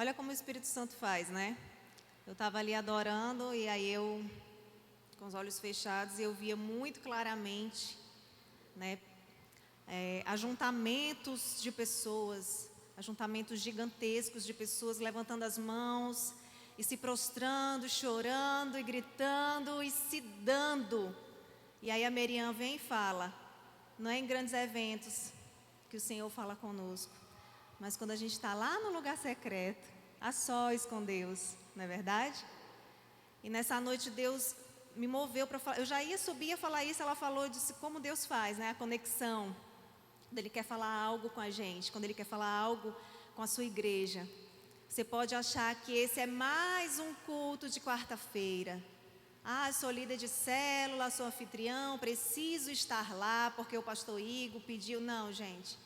Olha como o Espírito Santo faz, né? Eu estava ali adorando e aí eu, com os olhos fechados, eu via muito claramente, né, ajuntamentos de pessoas, ajuntamentos gigantescos de pessoas levantando as mãos e se prostrando, chorando e gritando e se dando. E aí a Meriam vem e fala, não é em grandes eventos que o Senhor fala conosco, mas quando a gente está lá no lugar secreto, a sós com Deus, não é verdade? E nessa noite Deus me moveu para falar, eu já ia subir a falar isso, ela falou, eu disse como Deus faz, né? A conexão, quando Ele quer falar algo com a gente, quando Ele quer falar algo com a sua igreja. Você pode achar que esse é mais um culto de quarta-feira. Ah, eu sou líder de célula, sou anfitrião, preciso estar lá porque o pastor Igor pediu. Não, gente,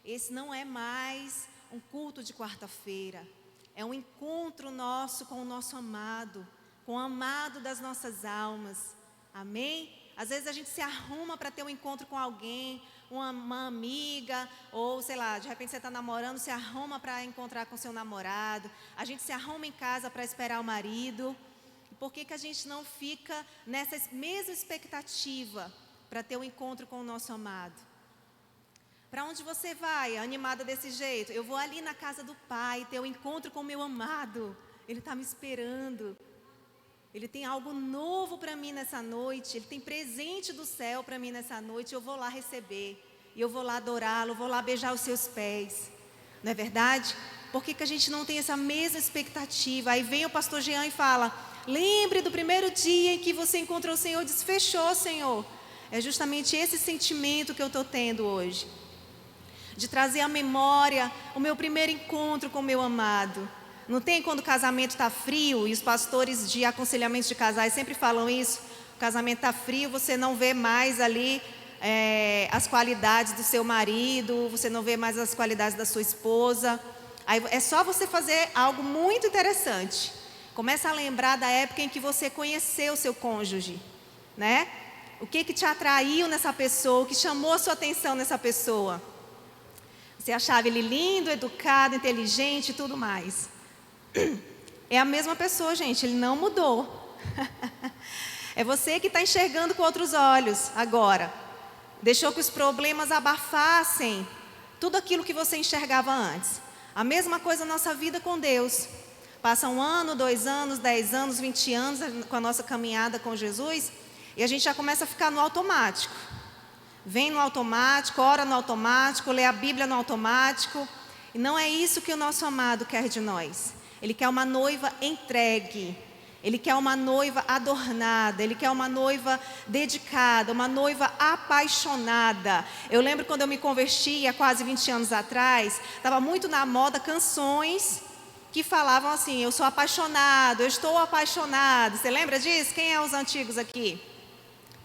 esse não é mais um culto de quarta-feira. É um encontro nosso com o nosso amado, com o amado das nossas almas. Amém? Às vezes a gente se arruma para ter um encontro com alguém, uma amiga, ou sei lá, de repente você está namorando, se arruma para encontrar com seu namorado. A gente se arruma em casa para esperar o marido. Por que a gente não fica nessa mesma expectativa para ter um encontro com o nosso amado? Para onde você vai, animada desse jeito? Eu vou ali na casa do Pai, ter um encontro com o meu amado. Ele está me esperando. Ele tem algo novo para mim nessa noite. Ele tem presente do céu para mim nessa noite. Eu vou lá receber. E eu vou lá adorá-lo, vou lá beijar os seus pés. Não é verdade? Por que a gente não tem essa mesma expectativa? Aí vem o pastor Jean e fala, lembre do primeiro dia em que você encontrou o Senhor. Diz, fechou, Senhor. É justamente esse sentimento que eu estou tendo hoje. De trazer à memória o meu primeiro encontro com o meu amado. Não tem quando o casamento está frio, e os pastores de aconselhamento de casais sempre falam isso, o casamento está frio, você não vê mais ali as qualidades do seu marido, você não vê mais as qualidades da sua esposa. Aí é só você fazer algo muito interessante. Começa a lembrar da época em que você conheceu o seu cônjuge, né? O que te atraiu nessa pessoa, o que chamou a sua atenção nessa pessoa. Você achava ele lindo, educado, inteligente e tudo mais. É a mesma pessoa, gente, ele não mudou. É você que está enxergando com outros olhos agora. Deixou que os problemas abafassem tudo aquilo que você enxergava antes. A mesma coisa na nossa vida com Deus. Passa 1 ano, 2 anos, 10 anos, 20 anos com a nossa caminhada com Jesus e a gente já começa a ficar no automático. Vem no automático, ora no automático, lê a Bíblia no automático. E não é isso que o nosso amado quer de nós. Ele quer uma noiva entregue. Ele quer uma noiva adornada. Ele quer uma noiva dedicada, uma noiva apaixonada. Eu lembro quando eu me converti, há quase 20 anos atrás, estava muito na moda canções que falavam assim, eu sou apaixonado, eu estou apaixonado. Você lembra disso? Quem é os antigos aqui?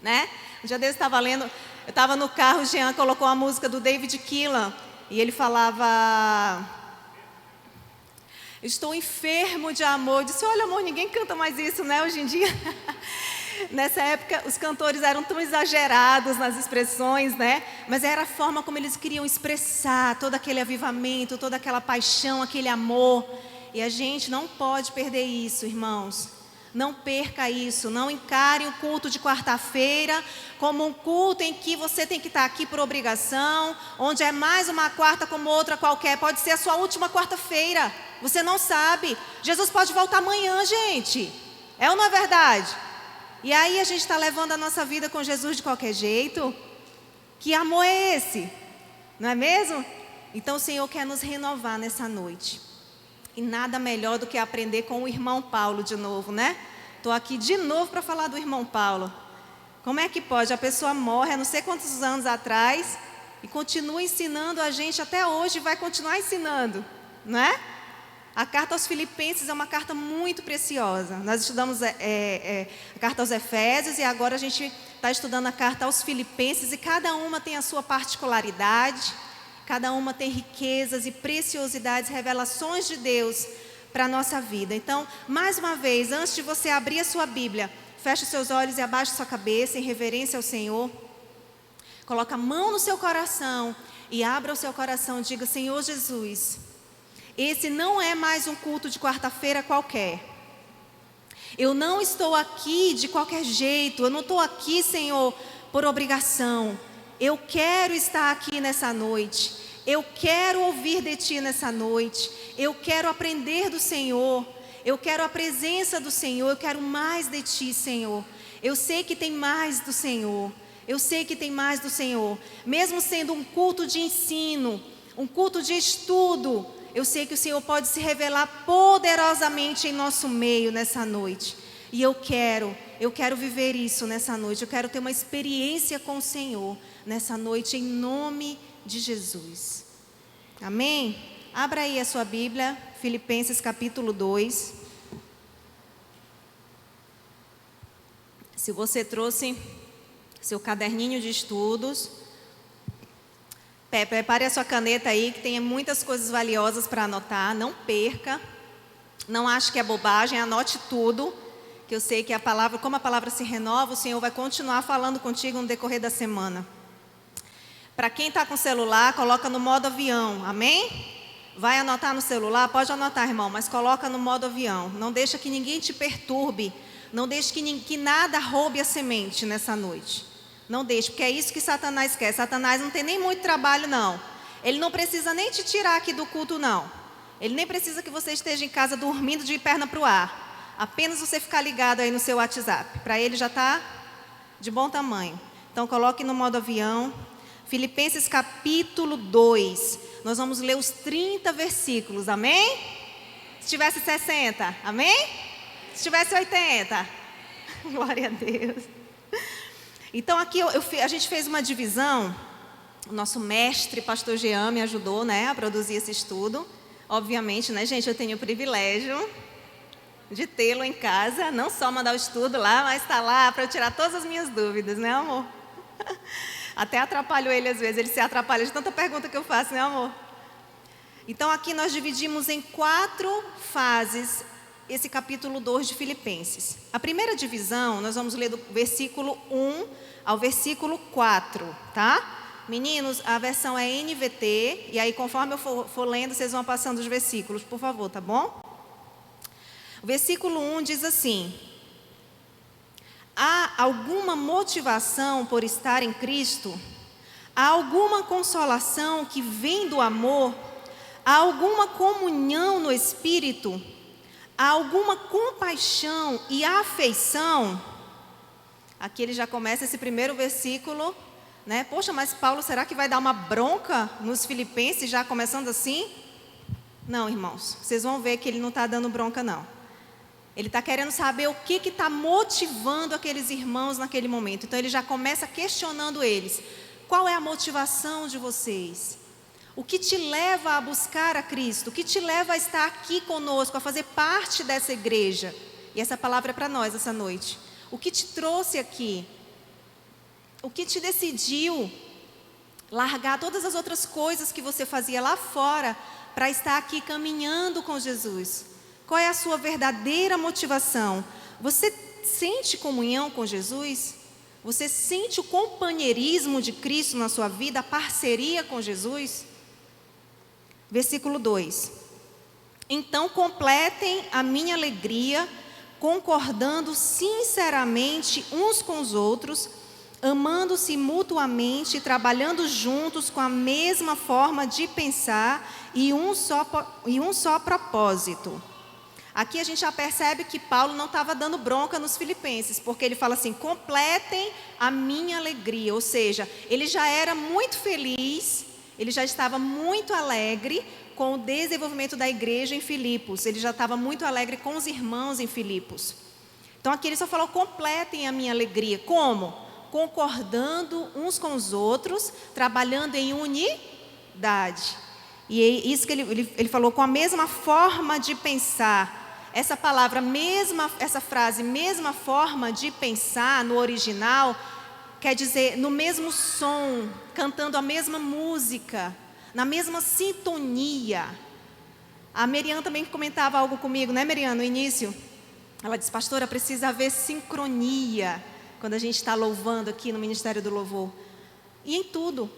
Né? Um dia desse eu estava lendo... Eu estava no carro, o Jean colocou a música do David Keelan e ele falava, estou enfermo de amor. Eu disse, olha amor, ninguém canta mais isso, né, hoje em dia. Nessa época os cantores eram tão exagerados nas expressões, né? Mas era a forma como eles queriam expressar todo aquele avivamento, toda aquela paixão, aquele amor. E a gente não pode perder isso, irmãos. Não perca isso, não encare o culto de quarta-feira como um culto em que você tem que estar aqui por obrigação, onde é mais uma quarta como outra qualquer, pode ser a sua última quarta-feira, você não sabe, Jesus pode voltar amanhã, gente, é ou não é verdade? E aí a gente está levando a nossa vida com Jesus de qualquer jeito, que amor é esse? Não é mesmo? Então o Senhor quer nos renovar nessa noite. E nada melhor do que aprender com o irmão Paulo de novo, né? Estou aqui de novo para falar do irmão Paulo. Como é que pode? A pessoa morre há não sei quantos anos atrás e continua ensinando a gente até hoje e vai continuar ensinando, não é? A carta aos Filipenses é uma carta muito preciosa. Nós estudamos a carta aos Efésios e agora a gente está estudando a carta aos Filipenses e cada uma tem a sua particularidade. Cada uma tem riquezas e preciosidades, revelações de Deus para a nossa vida. Então, mais uma vez, antes de você abrir a sua Bíblia, feche os seus olhos e abaixe sua cabeça em reverência ao Senhor. Coloque a mão no seu coração e abra o seu coração e diga, Senhor Jesus, Esse não é mais um culto de quarta-feira qualquer. Eu não estou aqui de qualquer jeito, eu não estou aqui, Senhor, por obrigação. Eu quero estar aqui nessa noite, eu quero ouvir de Ti nessa noite, eu quero aprender do Senhor, eu quero a presença do Senhor, eu quero mais de Ti, Senhor. Eu sei que tem mais do Senhor, eu sei que tem mais do Senhor. Mesmo sendo um culto de ensino, um culto de estudo, eu sei que o Senhor pode se revelar poderosamente em nosso meio nessa noite. E eu quero viver isso nessa noite. Eu quero ter uma experiência com o Senhor nessa noite, em nome de Jesus. Amém? Abra aí a sua Bíblia, Filipenses capítulo 2. Se você trouxe seu caderninho de estudos, prepare a sua caneta aí, que tem muitas coisas valiosas para anotar. Não perca, não ache que é bobagem, anote tudo, que eu sei que a palavra, como a palavra se renova, o Senhor vai continuar falando contigo no decorrer da semana. Para quem está com celular, coloca no modo avião, amém? Vai anotar no celular? Pode anotar, irmão, mas coloca no modo avião. Não deixa que ninguém te perturbe, não deixe que nada roube a semente nessa noite. Não deixe, porque é isso que Satanás quer. Satanás não tem nem muito trabalho, não. Ele não precisa nem te tirar aqui do culto, não. Ele nem precisa que você esteja em casa dormindo de perna para o ar. Apenas você ficar ligado aí no seu WhatsApp. Para ele já está de bom tamanho. Então coloque no modo avião. Filipenses capítulo 2. Nós vamos ler os 30 versículos, amém? Se tivesse 60, amém? Se tivesse 80. Glória a Deus. Então aqui a gente fez uma divisão. O nosso mestre, pastor Jean, me ajudou, né, a produzir esse estudo. Obviamente, né, gente, eu tenho o privilégio de tê-lo em casa. Não só mandar o estudo lá, mas está lá para eu tirar todas as minhas dúvidas, né, amor? Até atrapalho ele às vezes, ele se atrapalha de tanta pergunta que eu faço, né, amor? Então aqui nós dividimos em 4 fases esse capítulo 2 de Filipenses. A primeira divisão, nós vamos ler do versículo 1 ao versículo 4, tá? Meninos, a versão é NVT, e aí conforme eu for lendo, vocês vão passando os versículos, por favor, tá bom? O versículo 1 diz assim: há alguma motivação por estar em Cristo? Há alguma consolação que vem do amor? Há alguma comunhão no Espírito? Há alguma compaixão e afeição? Aqui ele já começa esse primeiro versículo, né? Poxa, mas Paulo, será que vai dar uma bronca nos filipenses já começando assim? Não, irmãos, vocês vão ver que ele não está dando bronca, não. Ele está querendo saber o que está motivando aqueles irmãos naquele momento. Então ele já começa questionando eles. Qual é a motivação de vocês? O que te leva a buscar a Cristo? O que te leva a estar aqui conosco, a fazer parte dessa igreja? E essa palavra é para nós essa noite. O que te trouxe aqui? O que te decidiu largar todas as outras coisas que você fazia lá fora para estar aqui caminhando com Jesus? Qual é a sua verdadeira motivação? Você sente comunhão com Jesus? Você sente o companheirismo de Cristo na sua vida, a parceria com Jesus? Versículo 2: então completem a minha alegria, concordando sinceramente uns com os outros, amando-se mutuamente, trabalhando juntos com a mesma forma de pensar e um só propósito. Aqui a gente já percebe que Paulo não estava dando bronca nos filipenses, porque ele fala assim: completem a minha alegria. Ou seja, ele já era muito feliz, ele já estava muito alegre com o desenvolvimento da igreja em Filipos. Ele já estava muito alegre com os irmãos em Filipos. Então aqui ele só falou: completem a minha alegria. Como? Concordando uns com os outros, trabalhando em unidade. E é isso que ele falou, com a mesma forma de pensar. Essa palavra, essa frase, mesma forma de pensar, no original, quer dizer no mesmo som, cantando a mesma música, na mesma sintonia. A Merian também comentava algo comigo, né, Merian, no início? Ela disse: pastora, precisa haver sincronia quando a gente está louvando aqui no Ministério do Louvor. E em tudo.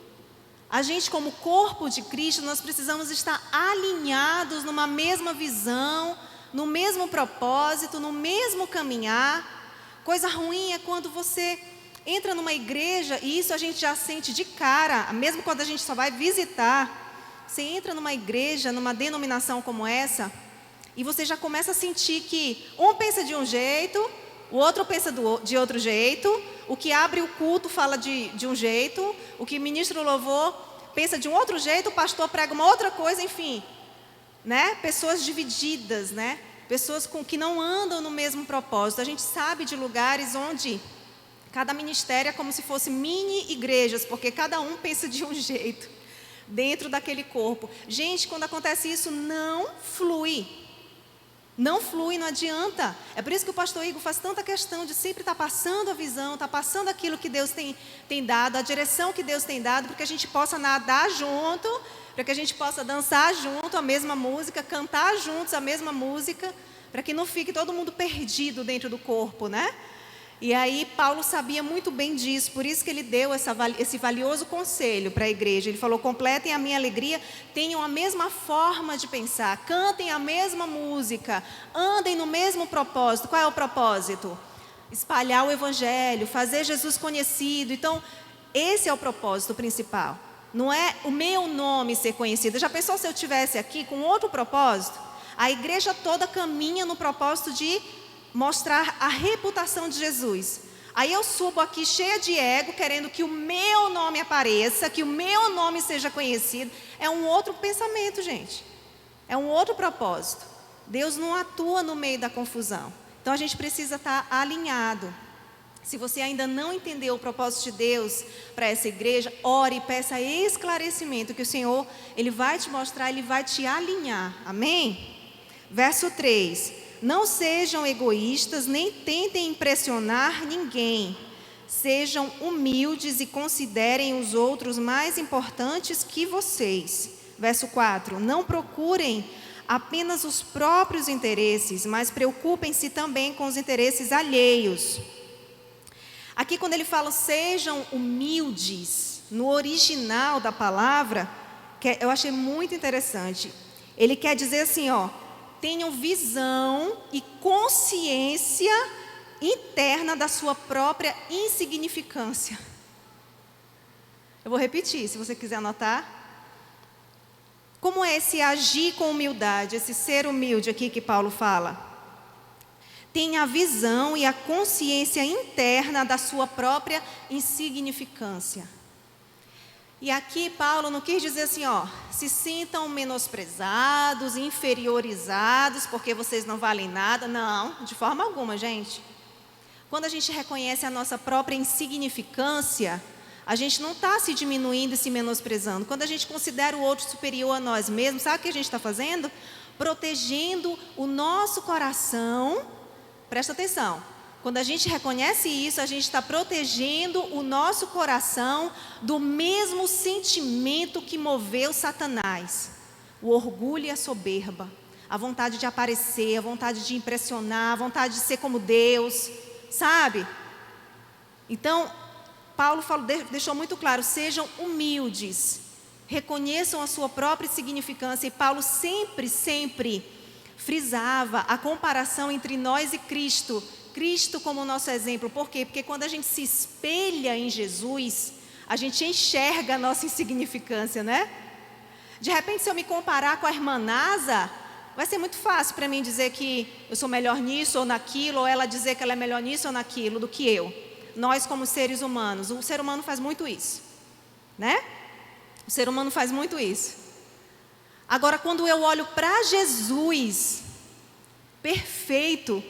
A gente, como corpo de Cristo, nós precisamos estar alinhados numa mesma visão, no mesmo propósito, no mesmo caminhar. Coisa ruim é quando você entra numa igreja, e isso a gente já sente de cara, mesmo quando a gente só vai visitar. Você entra numa igreja, numa denominação como essa, e você já começa a sentir que um pensa de um jeito, o outro pensa de outro jeito, o que abre o culto fala de um jeito, o que ministra o louvor pensa de um outro jeito, o pastor prega uma outra coisa, enfim, né? Pessoas divididas, né? Pessoas que não andam no mesmo propósito. A gente sabe de lugares onde cada ministério é como se fosse mini igrejas, porque cada um pensa de um jeito dentro daquele corpo. Gente, quando acontece isso, não flui. Não flui, não adianta. É por isso que o pastor Igor faz tanta questão de sempre estar passando a visão, estar passando aquilo que Deus tem dado, a direção que Deus tem dado, para que a gente possa nadar junto, para que a gente possa dançar junto a mesma música, cantar juntos a mesma música, para que não fique todo mundo perdido dentro do corpo, né? E aí Paulo sabia muito bem disso, por isso que ele deu esse valioso conselho para a igreja. Ele falou: completem a minha alegria, tenham a mesma forma de pensar, cantem a mesma música, andem no mesmo propósito. Qual é o propósito? Espalhar o evangelho, fazer Jesus conhecido. Então, esse é o propósito principal. Não é o meu nome ser conhecido. Já pensou se eu estivesse aqui com outro propósito? A igreja toda caminha no propósito de mostrar a reputação de Jesus. Aí eu subo aqui cheia de ego, querendo que o meu nome apareça, que o meu nome seja conhecido. É um outro pensamento, gente. É um outro propósito. Deus não atua no meio da confusão. Então a gente precisa estar alinhado. Se você ainda não entendeu o propósito de Deus para essa igreja, ore e peça esclarecimento, que o Senhor, Ele vai te mostrar, Ele vai te alinhar. Amém? Verso 3. Não sejam egoístas, nem tentem impressionar ninguém. Sejam humildes e considerem os outros mais importantes que vocês. Verso 4. Não procurem apenas os próprios interesses, mas preocupem-se também com os interesses alheios. Aqui, quando ele fala sejam humildes, no original da palavra, eu achei muito interessante. Ele quer dizer assim, ó: tenham visão e consciência interna da sua própria insignificância. Eu vou repetir, se você quiser anotar. Como é esse agir com humildade, esse ser humilde aqui que Paulo fala? Tenha a visão e a consciência interna da sua própria insignificância. E aqui Paulo não quis dizer assim, ó, se sintam menosprezados, inferiorizados, porque vocês não valem nada. Não, de forma alguma, gente. Quando a gente reconhece a nossa própria insignificância, a gente não está se diminuindo e se menosprezando. Quando a gente considera o outro superior a nós mesmos, sabe o que a gente está fazendo? Protegendo o nosso coração. Presta atenção. Quando a gente reconhece isso, a gente está protegendo o nosso coração do mesmo sentimento que moveu Satanás. O orgulho e a soberba. A vontade de aparecer, a vontade de impressionar, a vontade de ser como Deus. Sabe? Então, Paulo deixou muito claro, sejam humildes. Reconheçam a sua própria insignificância. E Paulo sempre frisava a comparação entre nós e Cristo. Cristo como nosso exemplo. Por quê? Porque quando a gente se espelha em Jesus, a gente enxerga a nossa insignificância, né? De repente, se eu me comparar com a irmã Nasa, vai ser muito fácil para mim dizer que eu sou melhor nisso ou naquilo, ou ela dizer que ela é melhor nisso ou naquilo do que eu. Nós como seres humanos, o ser humano faz muito isso, né? O ser humano faz muito isso. Agora, quando eu olho para Jesus, perfeito,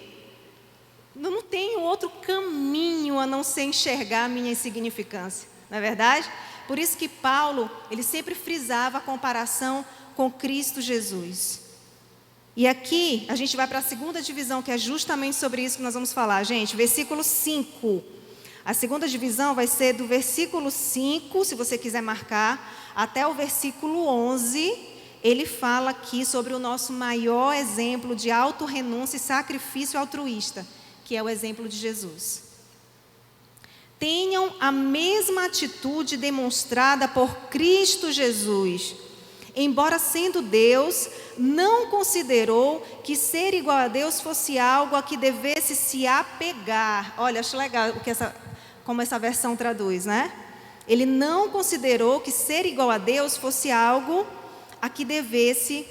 eu não tenho outro caminho a não ser enxergar a minha insignificância, não é verdade? Por isso que Paulo, ele sempre frisava a comparação com Cristo Jesus. E aqui, a gente vai para a segunda divisão, que é justamente sobre isso que nós vamos falar, gente. Versículo 5. A segunda divisão vai ser do versículo 5, se você quiser marcar, até o versículo 11. Ele fala aqui sobre o nosso maior exemplo de autorrenúncia e sacrifício altruísta, que é o exemplo de Jesus. tenham a mesma atitude demonstrada por Cristo Jesus. Embora sendo Deus, não considerou que ser igual a Deus fosse algo a que devesse se apegar. Olha, acho legal como essa versão traduz, né? Ele não considerou que ser igual a Deus fosse algo a que devesse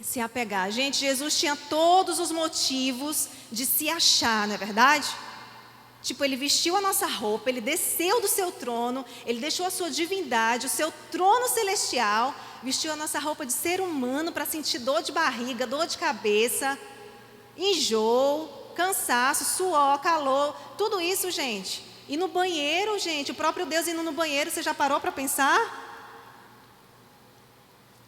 se apegar. Gente, Jesus tinha todos os motivos de se achar, não é verdade? Tipo, ele vestiu a nossa roupa, ele desceu do seu trono, ele deixou a sua divindade, o seu trono celestial, vestiu a nossa roupa de ser humano para sentir dor de barriga, dor de cabeça, enjoo, cansaço, suor, calor, tudo isso, gente. E no banheiro, gente, o próprio Deus indo no banheiro, você já parou para pensar?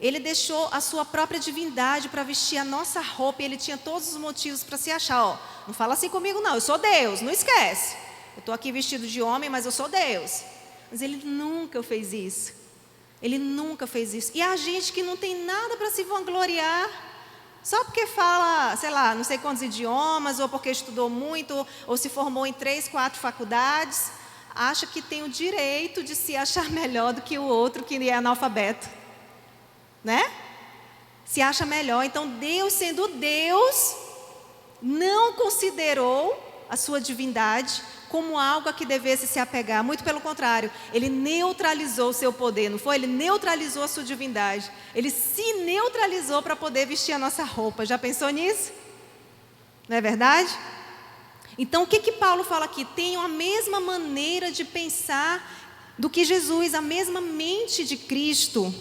Ele deixou a sua própria divindade para vestir a nossa roupa e ele tinha todos os motivos para se achar. Ó, não fala assim comigo não, eu sou Deus, não esquece. Eu estou aqui vestido de homem, mas eu sou Deus. Mas ele nunca fez isso. Ele nunca fez isso. E a gente que não tem nada para se vangloriar, só porque fala, sei lá, não sei quantos idiomas, ou porque estudou muito, ou se formou em 3, 4 faculdades, acha que tem o direito de se achar melhor do que o outro que é analfabeto. Né? Se acha melhor. Então Deus, sendo Deus, não considerou a sua divindade como algo a que devesse se apegar. Muito pelo contrário, ele neutralizou o seu poder, não foi? Ele neutralizou a sua divindade. Ele se neutralizou para poder vestir a nossa roupa. Já pensou nisso? Não é verdade? Então o que Paulo fala aqui? Tenham a mesma maneira de pensar do que Jesus, a mesma mente de Cristo,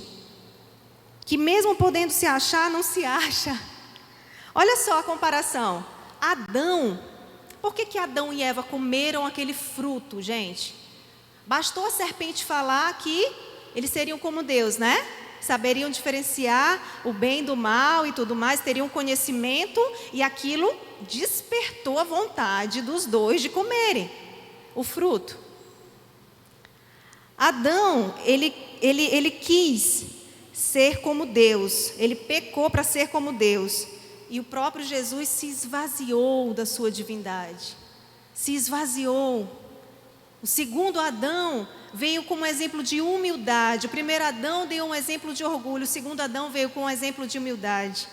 que mesmo podendo se achar, não se acha. Olha só a comparação. Adão, por que Adão e Eva comeram aquele fruto, gente? Bastou a serpente falar que eles seriam como Deus, né? Saberiam diferenciar o bem do mal e tudo mais, teriam conhecimento, e aquilo despertou a vontade dos dois de comerem o fruto. Adão, ele quis ser como Deus, ele pecou para ser como Deus, e o próprio Jesus se esvaziou da sua divindade, se esvaziou. O segundo Adão veio como exemplo de humildade. O primeiro Adão deu um exemplo de orgulho, o segundo Adão veio com um exemplo de humildade.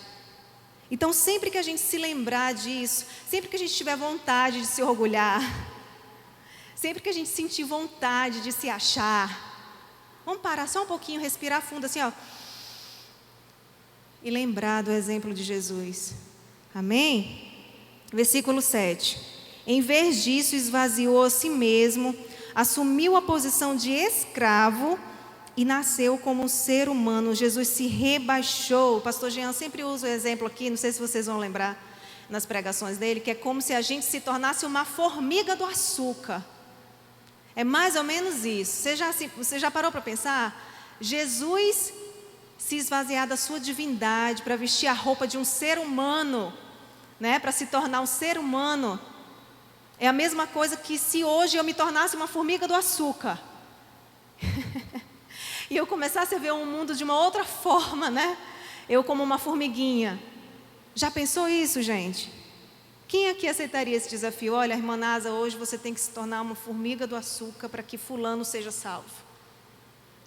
Então sempre que a gente se lembrar disso, sempre que a gente tiver vontade de se orgulhar, sempre que a gente sentir vontade de se achar, vamos parar só um pouquinho, respirar fundo assim, ó. E lembrar do exemplo de Jesus. Amém? Versículo 7. Em vez disso, esvaziou a si mesmo, assumiu a posição de escravo e nasceu como um ser humano. Jesus se rebaixou. O pastor Jean sempre usa o exemplo aqui, não sei se vocês vão lembrar nas pregações dele, que é como se a gente se tornasse uma formiga do açúcar. É mais ou menos isso. Você já parou para pensar? Jesus se esvaziar da sua divindade para vestir a roupa de um ser humano, né? Para se tornar um ser humano. É a mesma coisa que se hoje eu me tornasse uma formiga do açúcar. E eu começasse a ver um mundo de uma outra forma, né? Eu como uma formiguinha. Já pensou isso, gente? Quem aqui aceitaria esse desafio? Olha, irmã Nasa, hoje você tem que se tornar uma formiga do açúcar para que fulano seja salvo.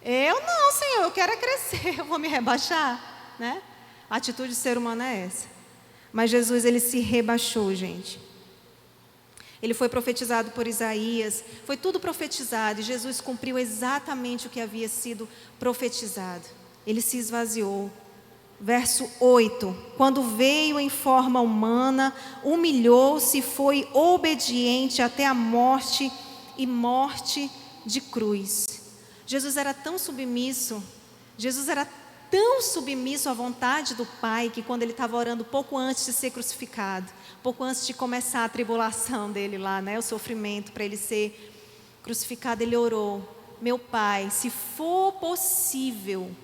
Eu não, Senhor, eu quero é crescer, eu vou me rebaixar, né? A atitude do ser humano é essa. Mas Jesus, ele se rebaixou, gente. Ele foi profetizado por Isaías, foi tudo profetizado, e Jesus cumpriu exatamente o que havia sido profetizado. Ele se esvaziou. Verso 8, quando veio em forma humana, humilhou-se, foi obediente até a morte e morte de cruz. Jesus era tão submisso à vontade do Pai, que quando ele estava orando pouco antes de ser crucificado, pouco antes de começar a tribulação dele lá, né, o sofrimento para ele ser crucificado, ele orou: meu Pai, se for possível,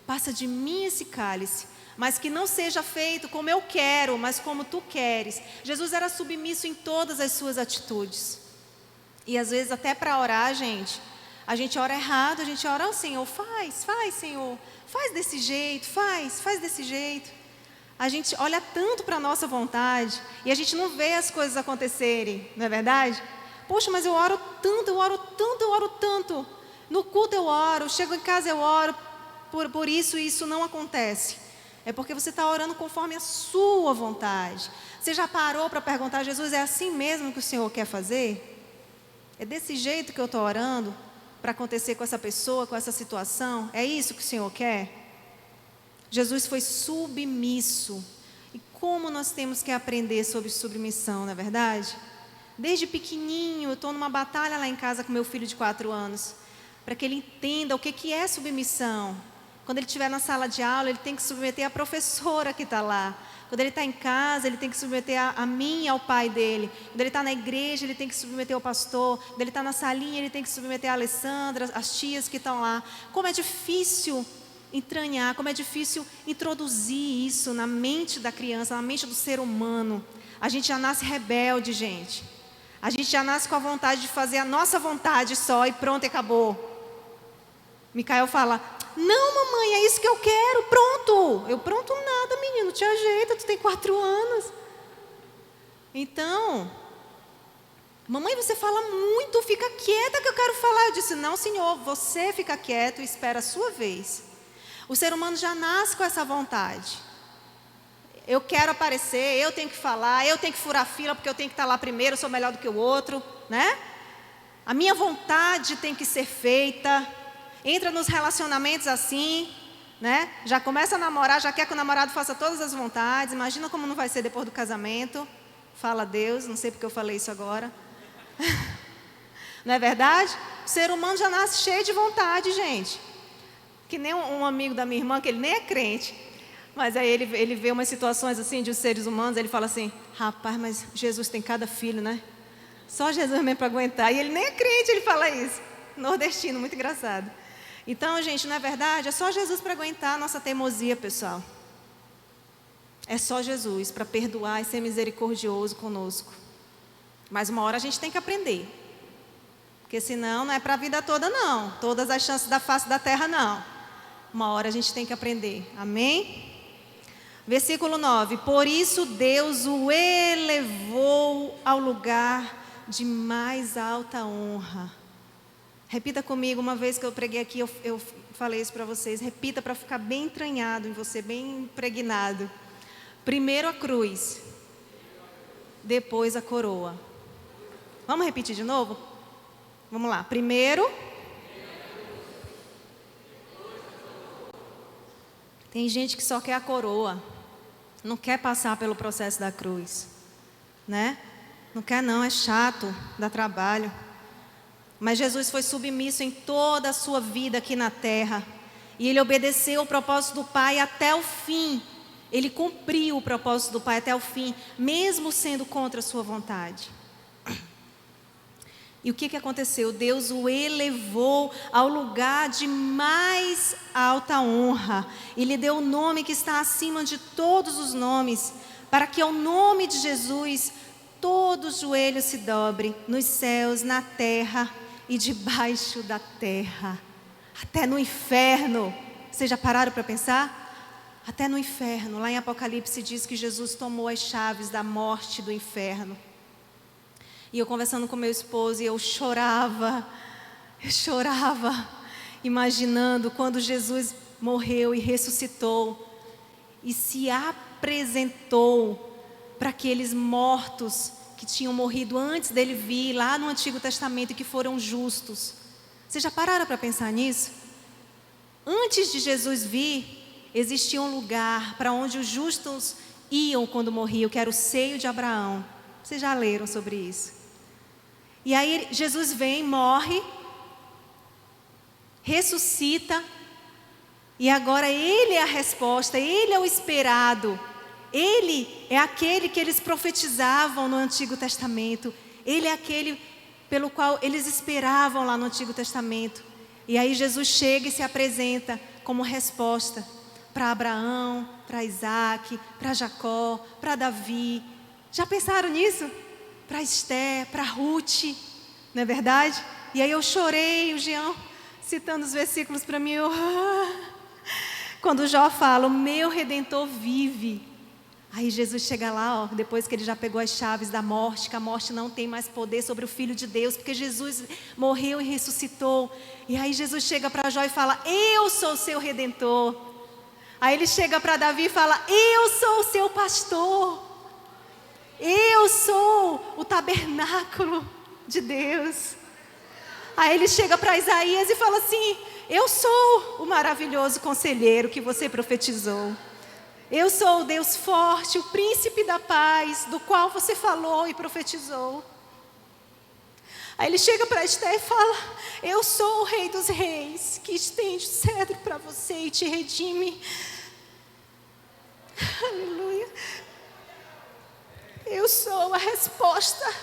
passa de mim esse cálice, mas que não seja feito como eu quero, mas como tu queres. Jesus era submisso em todas as suas atitudes. E às vezes até para orar, gente, a gente ora errado, a gente ora: oh, Senhor, faz Senhor, faz desse jeito, faz desse jeito. A gente olha tanto para a nossa vontade e a gente não vê as coisas acontecerem, não é verdade? Poxa, mas eu oro tanto, eu oro tanto, eu oro tanto. No culto eu oro, chego em casa eu oro, por isso e isso não acontece. É porque você está orando conforme a sua vontade. Você já parou para perguntar, Jesus, é assim mesmo que o Senhor quer fazer? É desse jeito que eu estou orando para acontecer com essa pessoa, com essa situação? É isso que o Senhor quer? Jesus foi submisso. E como nós temos que aprender sobre submissão, não é verdade? Desde pequenininho, eu estou numa batalha lá em casa com meu filho de 4 anos, para que ele entenda o que é submissão. Quando ele estiver na sala de aula, ele tem que submeter a professora que está lá. Quando ele está em casa, ele tem que submeter a mim e ao pai dele. Quando ele está na igreja, ele tem que submeter ao pastor. Quando ele está na salinha, ele tem que submeter a Alessandra, as tias que estão lá. Como é difícil entranhar, como é difícil introduzir isso na mente da criança, na mente do ser humano. A gente já nasce rebelde, gente. A gente já nasce com a vontade de fazer a nossa vontade só e pronto, acabou. Micael fala, não mamãe, é isso que eu quero, pronto. Eu, pronto nada menino, te ajeita, tu tem 4 anos. Então, mamãe você fala muito, fica quieta que eu quero falar. Eu disse, não senhor, você fica quieto e espera a sua vez. O ser humano já nasce com essa vontade. Eu quero aparecer, eu tenho que falar, eu tenho que furar fila porque eu tenho que estar lá primeiro, eu sou melhor do que o outro, né? A minha vontade tem que ser feita. Entra nos relacionamentos assim, né? Já começa a namorar, já quer que o namorado faça todas as vontades. Imagina como não vai ser depois do casamento. Fala Deus, não sei porque eu falei isso agora. Não é verdade? O ser humano já nasce cheio de vontade, gente. Que nem um amigo da minha irmã, que ele nem é crente. Mas aí ele vê umas situações assim de os seres humanos, ele fala assim, rapaz, mas Jesus tem cada filho, né? Só Jesus mesmo para aguentar. E ele nem é crente, ele fala isso. Nordestino, muito engraçado. Então, gente, não é verdade? É só Jesus para aguentar a nossa teimosia, pessoal. É só Jesus para perdoar e ser misericordioso conosco. Mas uma hora a gente tem que aprender. Porque senão não é para a vida toda não. Todas as chances da face da terra não. Uma hora a gente tem que aprender. Amém? Versículo 9. Por isso Deus o elevou ao lugar de mais alta honra. Repita comigo, uma vez que eu preguei aqui, eu falei isso para vocês. Repita para ficar bem entranhado em você, bem impregnado. Primeiro a cruz, depois a coroa. Vamos repetir de novo? Vamos lá. Primeiro. Tem gente que só quer a coroa. Não quer passar pelo processo da cruz. Né? Não quer não, é chato, dá trabalho. Mas Jesus foi submisso em toda a sua vida aqui na terra. E Ele obedeceu o propósito do Pai até o fim. Ele cumpriu o propósito do Pai até o fim, mesmo sendo contra a sua vontade. E o que aconteceu? Deus o elevou ao lugar de mais alta honra. E lhe deu o nome que está acima de todos os nomes, para que ao nome de Jesus todo joelho se dobre, nos céus, na terra e debaixo da terra. Até no inferno. Vocês já pararam para pensar? Até no inferno. Lá em Apocalipse diz que Jesus tomou as chaves da morte do inferno. E eu conversando com meu esposo, e eu chorava, imaginando quando Jesus morreu e ressuscitou, e se apresentou para aqueles mortos que tinham morrido antes dele vir, lá no Antigo Testamento, e que foram justos. Vocês já pararam para pensar nisso? Antes de Jesus vir, existia um lugar para onde os justos iam quando morriam, que era o seio de Abraão. Vocês já leram sobre isso? E aí Jesus vem, morre, ressuscita, e agora Ele é a resposta, Ele é o esperado, Ele é aquele que eles profetizavam no Antigo Testamento, Ele é aquele pelo qual eles esperavam lá no Antigo Testamento. E aí Jesus chega e se apresenta como resposta para Abraão, para Isaac, para Jacó, para Davi. Já pensaram nisso? Para Esté, para Ruth, não é verdade? E aí eu chorei, o Jean citando os versículos para mim, quando Jó fala, o meu Redentor vive. Aí Jesus chega lá, ó, depois que ele já pegou as chaves da morte, que a morte não tem mais poder sobre o Filho de Deus, porque Jesus morreu e ressuscitou. E aí Jesus chega para Jó e fala: eu sou o seu Redentor. Aí ele chega para Davi e fala: eu sou o seu pastor. Eu sou o tabernáculo de Deus. Aí ele chega para Isaías e fala assim: eu sou o maravilhoso conselheiro que você profetizou. Eu sou o Deus forte, o príncipe da paz, do qual você falou e profetizou. Aí ele chega para Esté e fala: eu sou o rei dos reis, que estende o cetro para você e te redime. Aleluia. Eu sou a resposta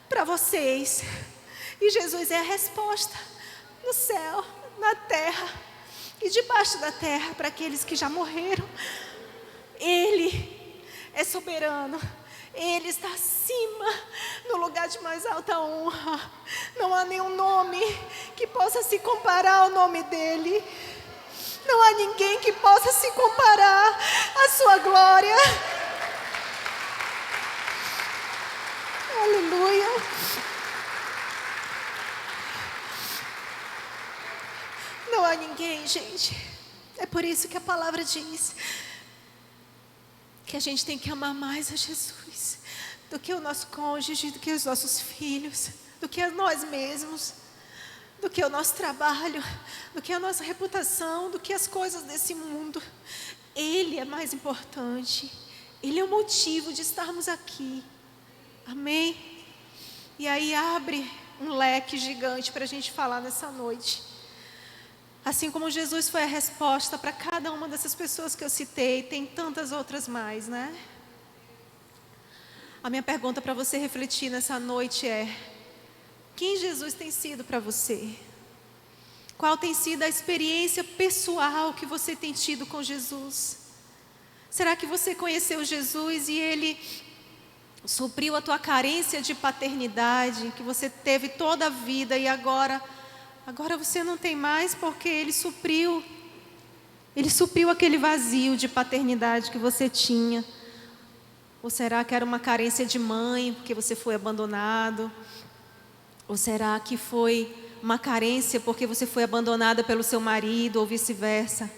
para vocês. E Jesus é a resposta no céu, na terra e debaixo da terra para aqueles que já morreram. Ele é soberano. Ele está acima, no lugar de mais alta honra. Não há nenhum nome que possa se comparar ao nome dele. Não há ninguém que possa se comparar à sua glória. Aleluia. Não há ninguém, gente. É por isso que a palavra diz que a gente tem que amar mais a Jesus do que o nosso cônjuge, do que os nossos filhos, do que a nós mesmos, do que o nosso trabalho, do que a nossa reputação, do que as coisas desse mundo. Ele é mais importante. Ele é o motivo de estarmos aqui. Amém? E aí abre um leque gigante para a gente falar nessa noite. Assim como Jesus foi a resposta para cada uma dessas pessoas que eu citei, tem tantas outras mais, né? A minha pergunta para você refletir nessa noite é: quem Jesus tem sido para você? Qual tem sido a experiência pessoal que você tem tido com Jesus? Será que você conheceu Jesus e Ele supriu a tua carência de paternidade, que você teve toda a vida e agora você não tem mais, porque Ele supriu aquele vazio de paternidade que você tinha? Ou será que era uma carência de mãe, porque você foi abandonado? Ou será que foi uma carência porque você foi abandonada pelo seu marido, ou vice-versa?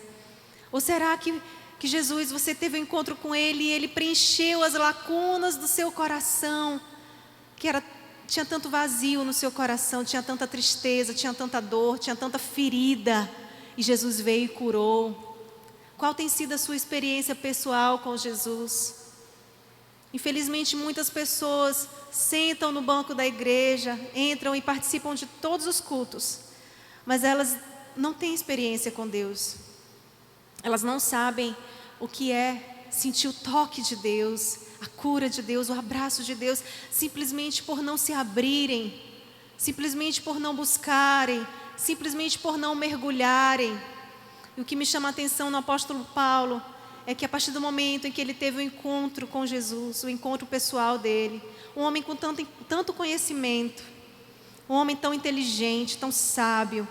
Ou será que Jesus, você teve um encontro com Ele e Ele preencheu as lacunas do seu coração, tinha tanto vazio no seu coração, tinha tanta tristeza, tinha tanta dor, tinha tanta ferida, e Jesus veio e curou? Qual tem sido a sua experiência pessoal com Jesus? Infelizmente, muitas pessoas sentam no banco da igreja, entram e participam de todos os cultos, mas elas não têm experiência com Deus. Elas não sabem o que é sentir o toque de Deus, a cura de Deus, o abraço de Deus, simplesmente por não se abrirem, simplesmente por não buscarem, simplesmente por não mergulharem. E o que me chama a atenção no apóstolo Paulo é que a partir do momento em que ele teve o encontro com Jesus, o encontro pessoal dele, um homem com tanto conhecimento, um homem tão inteligente, tão sábio,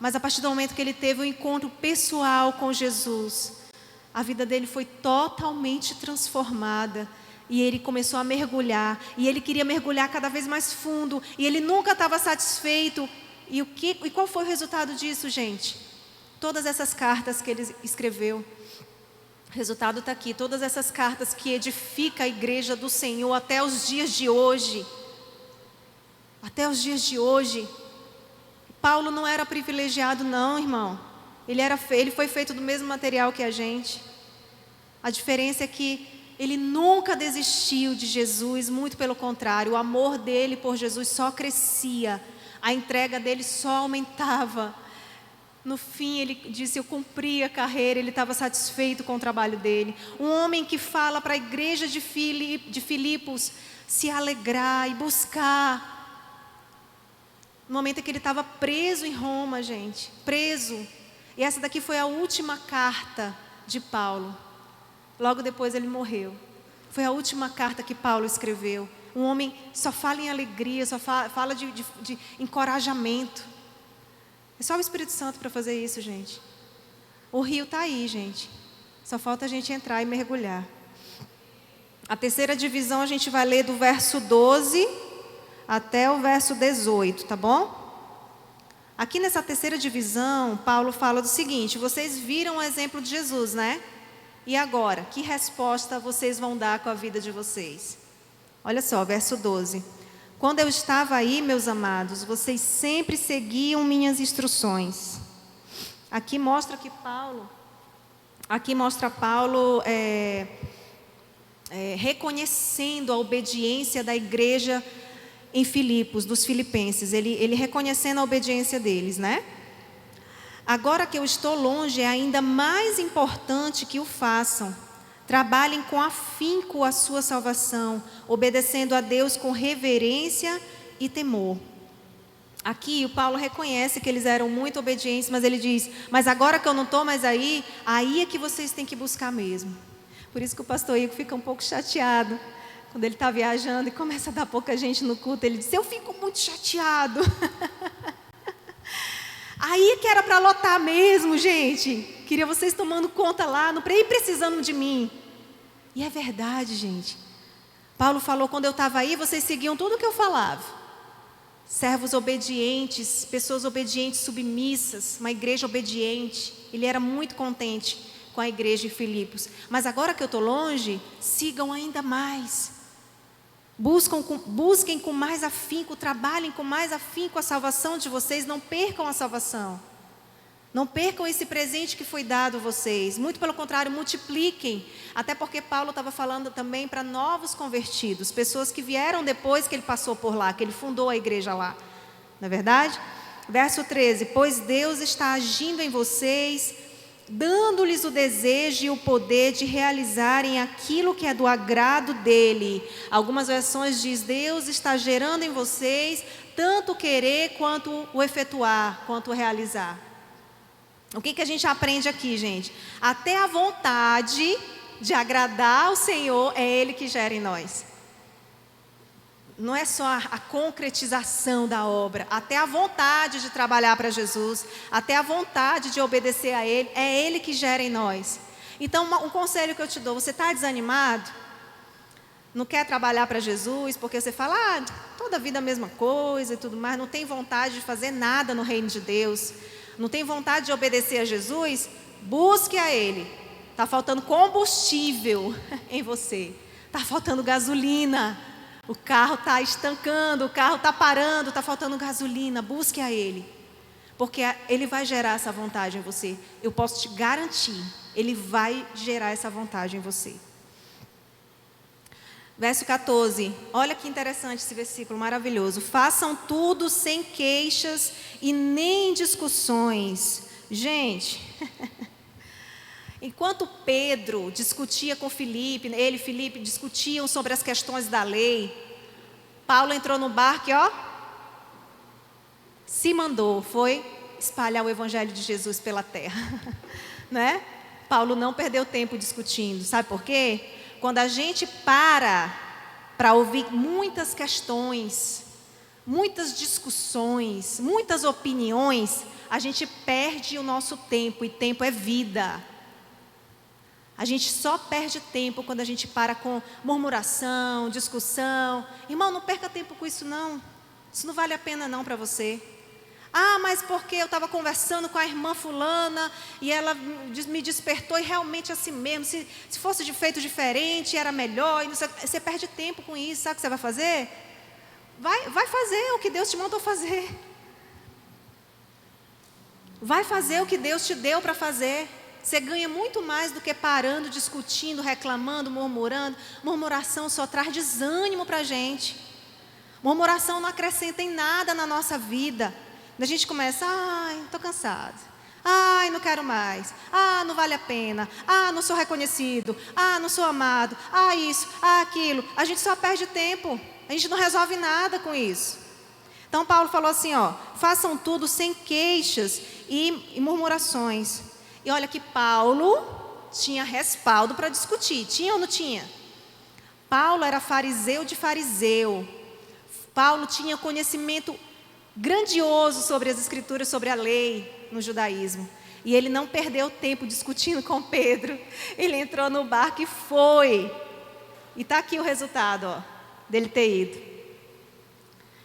mas a partir do momento que ele teve o encontro pessoal com Jesus, a vida dele foi totalmente transformada. E ele começou a mergulhar, e ele queria mergulhar cada vez mais fundo, e ele nunca estava satisfeito. E qual foi o resultado disso, gente? Todas essas cartas que ele escreveu. O resultado está aqui, todas essas cartas que edificam a igreja do Senhor até os dias de hoje. Até os dias de hoje. Paulo não era privilegiado não, irmão. Ele foi feito do mesmo material que a gente. A diferença é que ele nunca desistiu de Jesus, muito pelo contrário, o amor dele por Jesus só crescia, a entrega dele só aumentava. No fim ele disse: eu cumpri a carreira, ele estava satisfeito com o trabalho dele. Um homem que fala para a igreja de Filipos se alegrar e buscar. No momento em que ele estava preso em Roma, gente, preso. E essa daqui foi a última carta de Paulo. Logo depois ele morreu. Foi a última carta que Paulo escreveu. Um homem só fala em alegria, só fala de encorajamento. É só o Espírito Santo para fazer isso, gente. O rio está aí, gente. Só falta a gente entrar e mergulhar. A terceira divisão a gente vai ler do verso 12 até o verso 18, tá bom? Aqui nessa terceira divisão, Paulo fala do seguinte: vocês viram o exemplo de Jesus, né? E agora, que resposta vocês vão dar com a vida de vocês? Olha só, verso 12. Quando eu estava aí, meus amados, vocês sempre seguiam minhas instruções. Aqui mostra Paulo reconhecendo a obediência da igreja em Filipos, dos filipenses, ele reconhecendo a obediência deles, né? Agora que eu estou longe, é ainda mais importante que o façam. Trabalhem com afinco a sua salvação, obedecendo a Deus com reverência e temor. Aqui o Paulo reconhece que eles eram muito obedientes, mas ele diz: mas agora que eu não estou mais aí é que vocês têm que buscar mesmo. Por isso que o pastor Igor fica um pouco chateado quando ele está viajando e começa a dar pouca gente no culto. Ele diz: eu fico muito chateado. Aí que era para lotar mesmo, gente. Queria vocês tomando conta lá, não ir precisando de mim. E é verdade, gente. Paulo falou: quando eu estava aí, vocês seguiam tudo o que eu falava. Servos obedientes, pessoas obedientes, submissas, uma igreja obediente. Ele era muito contente com a igreja de Filipos. Mas agora que eu estou longe, sigam ainda mais. Busquem com mais afinco, trabalhem com mais afinco a salvação de vocês, não percam a salvação. Não percam esse presente que foi dado a vocês. Muito pelo contrário, multipliquem. Até porque Paulo estava falando também para novos convertidos, pessoas que vieram depois que ele passou por lá, que ele fundou a igreja lá. Não é verdade? Verso 13: pois Deus está agindo em vocês, dando-lhes o desejo e o poder de realizarem aquilo que é do agrado dele. Algumas versões diz: Deus está gerando em vocês tanto o querer quanto o efetuar, quanto o realizar. O que a gente aprende aqui, gente? Até a vontade de agradar ao Senhor é Ele que gera em nós. Não é só a concretização da obra, até a vontade de trabalhar para Jesus, até a vontade de obedecer a Ele, é Ele que gera em nós. Então, um conselho que eu te dou: você está desanimado? Não quer trabalhar para Jesus, porque você fala: toda a vida a mesma coisa e tudo mais, não tem vontade de fazer nada no reino de Deus, não tem vontade de obedecer a Jesus? Busque a Ele. Está faltando combustível em você, está faltando gasolina. O carro está estancando, o carro está parando, está faltando gasolina. Busque a Ele, porque Ele vai gerar essa vontade em você. Eu posso te garantir, Ele vai gerar essa vontade em você. Verso 14, olha que interessante esse versículo maravilhoso. Façam tudo sem queixas e nem discussões. Gente, enquanto Pedro discutia com Filipe, ele e Filipe discutiam sobre as questões da lei, Paulo entrou no barco e se mandou, foi espalhar o evangelho de Jesus pela terra. Né? Paulo não perdeu tempo discutindo, sabe por quê? Quando a gente para ouvir muitas questões, muitas discussões, muitas opiniões, a gente perde o nosso tempo, e tempo é vida. A gente só perde tempo quando a gente para com murmuração, discussão. Irmão, não perca tempo com isso não. Isso não vale a pena não para você. Mas porque eu estava conversando com a irmã fulana e ela me despertou, e realmente é assim mesmo, se fosse de feito diferente era melhor, e não sei, você perde tempo com isso. Sabe o que você vai fazer? Vai fazer o que Deus te mandou fazer. Vai fazer o que Deus te deu para fazer. Você ganha muito mais do que parando, discutindo, reclamando, murmurando. Murmuração só traz desânimo para a gente. Murmuração não acrescenta em nada na nossa vida. A gente começa: estou cansado, não quero mais, não vale a pena, não sou reconhecido, não sou amado, isso, aquilo. A gente só perde tempo, a gente não resolve nada com isso. Então Paulo falou assim, façam tudo sem queixas e murmurações. E olha que Paulo tinha respaldo para discutir, tinha ou não tinha? Paulo era fariseu de fariseu. Paulo tinha conhecimento grandioso sobre as escrituras, sobre a lei no judaísmo. E ele não perdeu tempo discutindo com Pedro. Ele entrou no barco e foi E está aqui o resultado, ó, dele ter ido.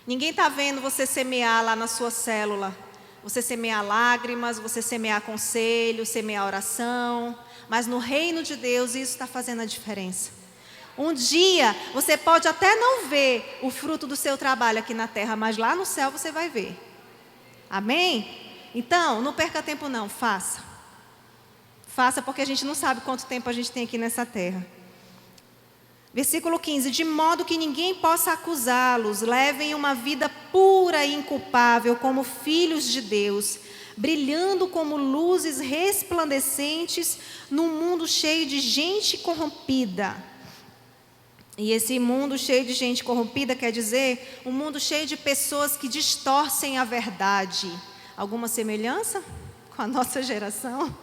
Ninguém está vendo você semear lá na sua célula. Você semear lágrimas, você semear conselho, semear oração. Mas no reino de Deus isso está fazendo a diferença. Um dia você pode até não ver o fruto do seu trabalho aqui na terra, mas lá no céu você vai ver. Amém? Então, não perca tempo não, faça. Faça porque a gente não sabe quanto tempo a gente tem aqui nessa terra. Versículo 15, de modo que ninguém possa acusá-los, levem uma vida pura e inculpável como filhos de Deus, brilhando como luzes resplandecentes num mundo cheio de gente corrompida. E esse mundo cheio de gente corrompida quer dizer um mundo cheio de pessoas que distorcem a verdade. Alguma semelhança com a nossa geração?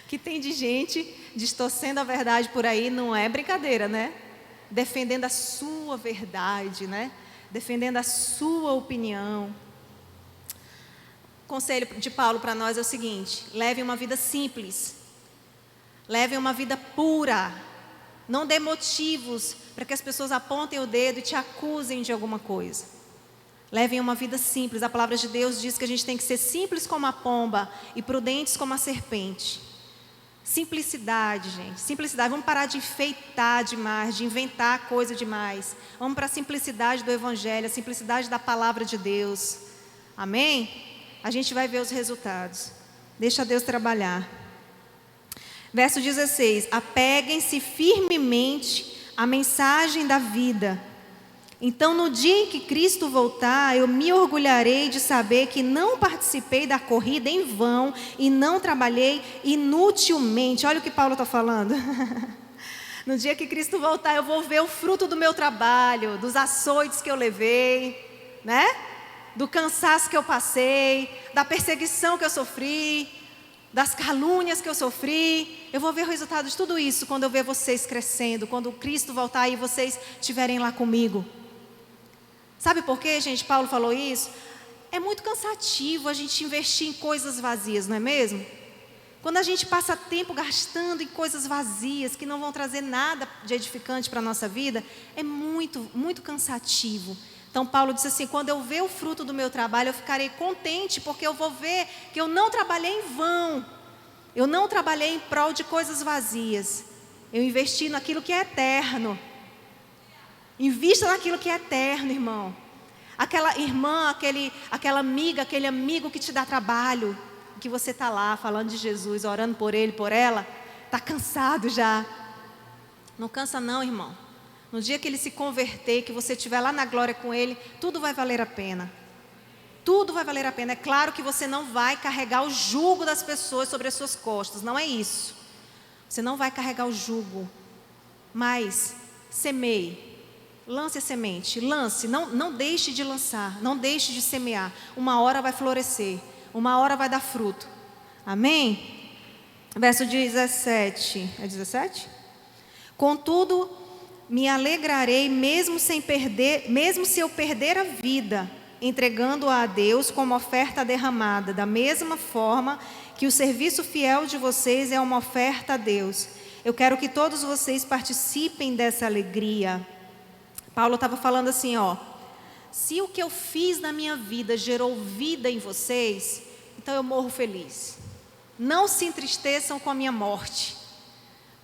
Que tem de gente distorcendo a verdade por aí, não é brincadeira, né? Defendendo a sua verdade, né? Defendendo a sua opinião. O conselho de Paulo para nós é o seguinte: leve uma vida simples, leve uma vida pura, não dê motivos para que as pessoas apontem o dedo e te acusem de alguma coisa. Levem uma vida simples, a palavra de Deus diz que a gente tem que ser simples como a pomba e prudentes como a serpente. Simplicidade, gente, simplicidade. Vamos parar de enfeitar demais, de inventar coisa demais. Vamos para a simplicidade do Evangelho, a simplicidade da palavra de Deus. Amém? A gente vai ver os resultados. Deixa Deus trabalhar. Verso 16: apeguem-se firmemente à mensagem da vida. Então, no dia em que Cristo voltar, eu me orgulharei de saber que não participei da corrida em vão e não trabalhei inutilmente. Olha o que Paulo está falando. No dia que Cristo voltar, eu vou ver o fruto do meu trabalho, dos açoites que eu levei, né? Do cansaço que eu passei, da perseguição que eu sofri, das calúnias que eu sofri. Eu vou ver o resultado de tudo isso quando eu ver vocês crescendo, quando Cristo voltar e vocês estiverem lá comigo. Sabe por quê, gente? Paulo falou isso. É muito cansativo a gente investir em coisas vazias, não é mesmo? Quando a gente passa tempo gastando em coisas vazias, que não vão trazer nada de edificante para a nossa vida, é muito, muito cansativo. Então Paulo disse assim: quando eu ver o fruto do meu trabalho, eu ficarei contente, porque eu vou ver que eu não trabalhei em vão. Eu não trabalhei em prol de coisas vazias. Eu investi naquilo que é eterno. Invista naquilo que é eterno, irmão. Aquela irmã, aquela amiga, aquele amigo que te dá trabalho, que você está lá falando de Jesus, orando por ele, por ela, está cansado já. Não cansa não, irmão. No dia que ele se converter, que você estiver lá na glória com ele, tudo vai valer a pena. Tudo vai valer a pena. É claro que você não vai carregar o jugo das pessoas sobre as suas costas, não é isso. Você não vai carregar o jugo, mas semeie. Lance a semente, lance, não deixe de lançar, não deixe de semear. Uma hora vai florescer, uma hora vai dar fruto. Amém? Verso 17, é 17? Contudo, me alegrarei mesmo se eu perder a vida, entregando-a a Deus como oferta derramada, da mesma forma que o serviço fiel de vocês é uma oferta a Deus. Eu quero que todos vocês participem dessa alegria. Paulo estava falando assim, ó: se o que eu fiz na minha vida gerou vida em vocês, então eu morro feliz. Não se entristeçam com a minha morte,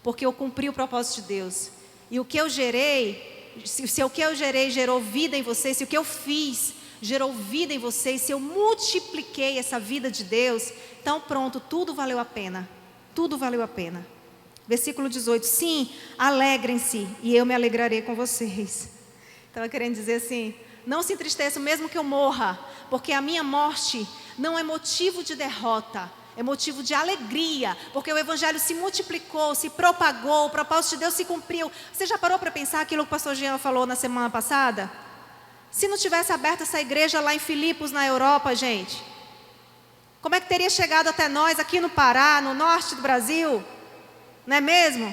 porque eu cumpri o propósito de Deus. E o que eu gerei, se o que eu gerei gerou vida em vocês, se o que eu fiz gerou vida em vocês, se eu multipliquei essa vida de Deus, então pronto, tudo valeu a pena. Tudo valeu a pena. Versículo 18: sim, alegrem-se e eu me alegrarei com vocês. Estava querendo dizer assim: não se entristeçam mesmo que eu morra, porque a minha morte não é motivo de derrota, é motivo de alegria, porque o Evangelho se multiplicou, se propagou, o propósito de Deus se cumpriu. Você já parou para pensar aquilo que o pastor Jean falou na semana passada? Se não tivesse aberto essa igreja lá em Filipos, na Europa, gente, como é que teria chegado até nós aqui no Pará, no norte do Brasil? Não é mesmo?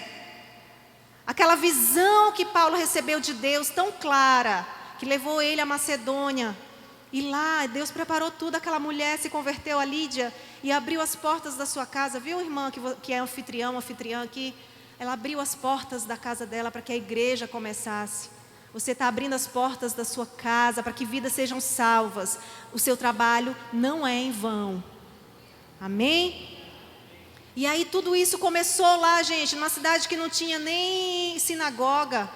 Aquela visão que Paulo recebeu de Deus tão clara, que levou ele à Macedônia. E lá Deus preparou tudo, aquela mulher se converteu, a Lídia, e abriu as portas da sua casa. Viu, irmã, que é anfitriã aqui? ela abriu as portas da casa dela para que a igreja começasse. Você está abrindo as portas da sua casa para que vidas sejam salvas. O seu trabalho não é em vão. Amém? E aí tudo isso começou lá, gente, numa cidade que não tinha nem sinagoga.